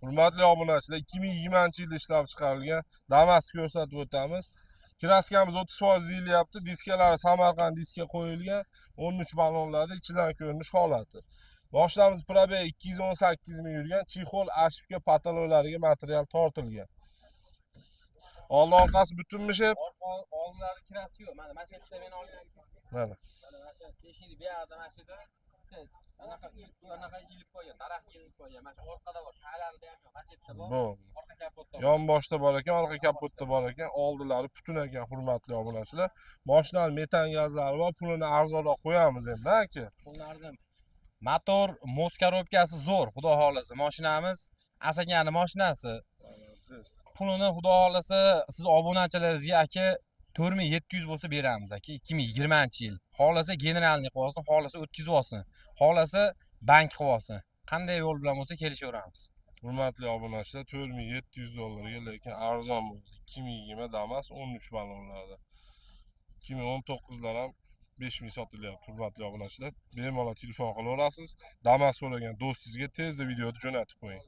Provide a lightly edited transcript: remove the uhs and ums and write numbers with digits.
Hurmatli obunachilar, 2020-yilda ishlab chiqarilgan Damas ko'rsatib o'tamiz. Kraskamiz 30% deyilyapti. Diskalari Samarqand diska qo'yilgan. 13 ballonlarda ichidan ko'rinish holati. Moshinamiz probeg 218 ming yurgan. Chexol, ashibka, patololariga material tortilgan. Oldi orqasi butunmi shep? Oldilari kirasi yo'q. Mana shu yerda men olgan. Mana. Mana shu teshikni bu yerda mana shu yerda anaqa ilib qo'ygan, daraxt ilib qo'ygan. Mana shu orqada bor, taglarida ham yo'q. Mana shu yerda bor. Orqa kapotda. Yon boshda bor ekan, orqa kapotda bor ekan. Oldilari butun ekan, hurmatli obunachilar. Mashinaning metan gazlari bor, pulini arzonroq qo'yamiz endi, aka. Pulni arzon. Motor, mos korobkasi zo'r, xudo xolasa. Mashinamiz Asakani mashinasi. Pulini xudo xolasa siz obunachilaringizga aka 4700 bo'lsa beramiz aka 2020-yil. Xolasa generalniy qilib olsin, xolasa o'tkazib olsin. Xolasa bank qilib olsin. Qanday yo'l bilan bo'lsa kelishaveramiz. Hurmatli obunachilar, 4700 dollarga, lekin arzon bo'ldi. 2020 Damas 13 ballonlarda. 2019lar ham 5000 sotilyapti. Hurmatli obunachilar, bemalol telefon qilaverasiz. Damas so'ragan do'stingizga tezda videoni jo'natib qo'ying.